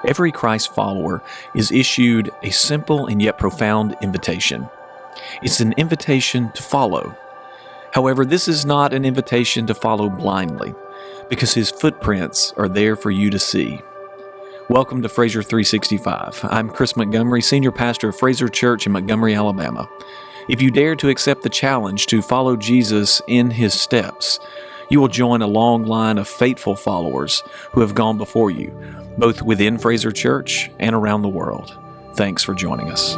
every Christ follower is issued a simple and yet profound invitation. It's an invitation to follow. However, this is not an invitation to follow blindly, because His footprints are there for you to see. Welcome to Fraser 365. I'm Chris Montgomery, Senior Pastor of Fraser Church in Montgomery, Alabama. If you dare to accept the challenge to follow Jesus in His steps, you will join a long line of faithful followers who have gone before you, both within Fraser Church and around the world. Thanks for joining us.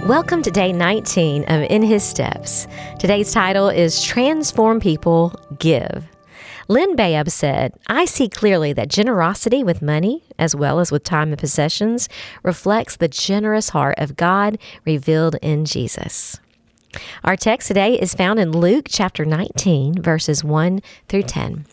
Welcome to day 19 of In His Steps. Today's title is Transform People, Give. Lynn Bayab said, "I see clearly that generosity with money, as well as with time and possessions, reflects the generous heart of God revealed in Jesus." Our text today is found in Luke chapter 19, verses 1 through 10.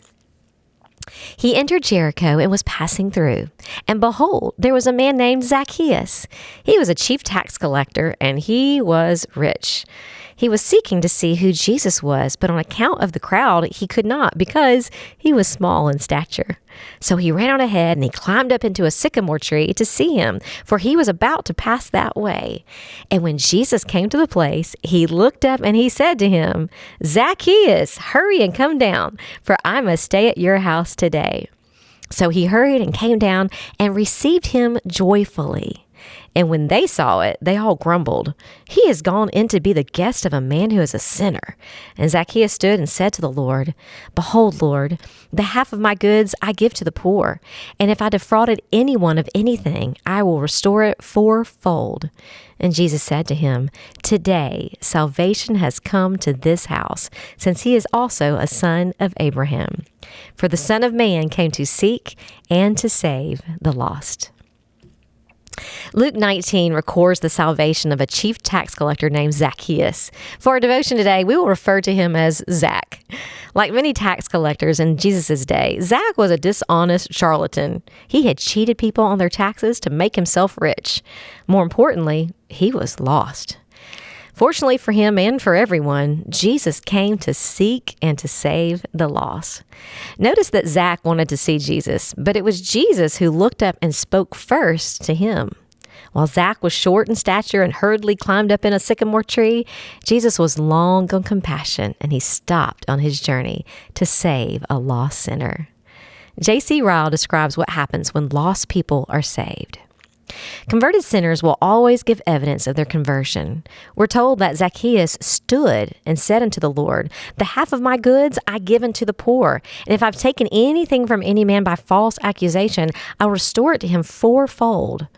He entered Jericho and was passing through. And behold, there was a man named Zacchaeus. He was a chief tax collector, and he was rich. He was seeking to see who Jesus was, but on account of the crowd, he could not, because he was small in stature. So he ran on ahead, and he climbed up into a sycamore tree to see him, for he was about to pass that way. And when Jesus came to the place, he looked up and he said to him, "Zacchaeus, hurry and come down, for I must stay at your house today." So he hurried and came down and received him joyfully. And when they saw it, they all grumbled, "He has gone in to be the guest of a man who is a sinner." And Zacchaeus stood and said to the Lord, "Behold, Lord, the half of my goods I give to the poor, and if I defrauded anyone of anything, I will restore it fourfold." And Jesus said to him, "Today salvation has come to this house, since he is also a son of Abraham. For the Son of Man came to seek and to save the lost." Luke 19 records the salvation of a chief tax collector named Zacchaeus. For our devotion today, we will refer to him as Zach. Like many tax collectors in Jesus' day, Zach was a dishonest charlatan. He had cheated people on their taxes to make himself rich. More importantly, he was lost. Fortunately for him and for everyone, Jesus came to seek and to save the lost. Notice that Zach wanted to see Jesus, but it was Jesus who looked up and spoke first to him. While Zach was short in stature and hurriedly climbed up in a sycamore tree, Jesus was long on compassion, and he stopped on his journey to save a lost sinner. J.C. Ryle describes what happens when lost people are saved. Converted sinners will always give evidence of their conversion. We're told that Zacchaeus stood and said unto the Lord, "The half of my goods I give unto the poor, and if I've taken anything from any man by false accusation, I'll restore it to him fourfold."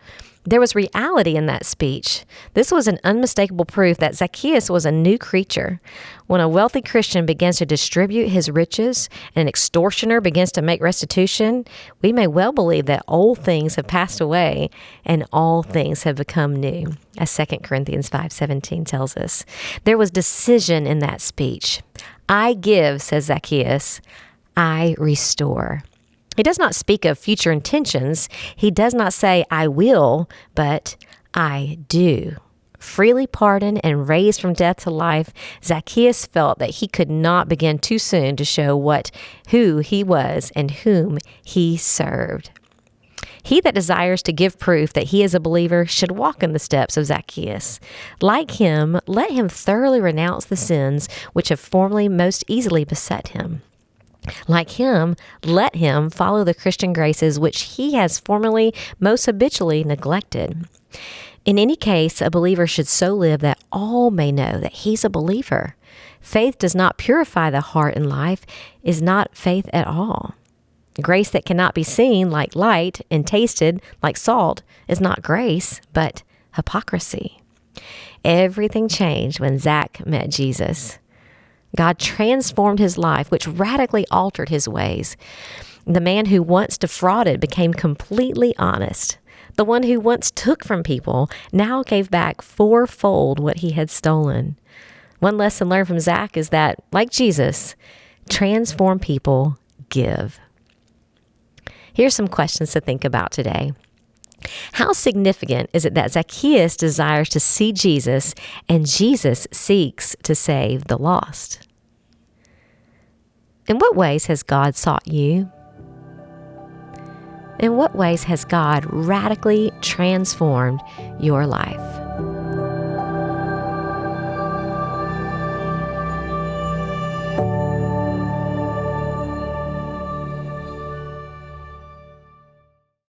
There was reality in that speech. This was an unmistakable proof that Zacchaeus was a new creature. When a wealthy Christian begins to distribute his riches and an extortioner begins to make restitution, we may well believe that old things have passed away and all things have become new, as 2 Corinthians 5:17 tells us. There was decision in that speech. "I give," says Zacchaeus, "I restore." He does not speak of future intentions. He does not say, "I will," but "I do." Freely pardoned and raised from death to life, Zacchaeus felt that he could not begin too soon to show who he was and whom he served. He that desires to give proof that he is a believer should walk in the steps of Zacchaeus. Like him, let him thoroughly renounce the sins which have formerly most easily beset him. Like him, let him follow the Christian graces which he has formerly most habitually neglected. In any case, a believer should so live that all may know that he's a believer. Faith does not purify the heart and life, is not faith at all. Grace that cannot be seen like light and tasted like salt is not grace, but hypocrisy. Everything changed when Zach met Jesus. God transformed his life, which radically altered his ways. The man who once defrauded became completely honest. The one who once took from people now gave back fourfold what he had stolen. One lesson learned from Zach is that, like Jesus, transform people, give. Here's some questions to think about today. How significant is it that Zacchaeus desires to see Jesus and Jesus seeks to save the lost? In what ways has God sought you? In what ways has God radically transformed your life?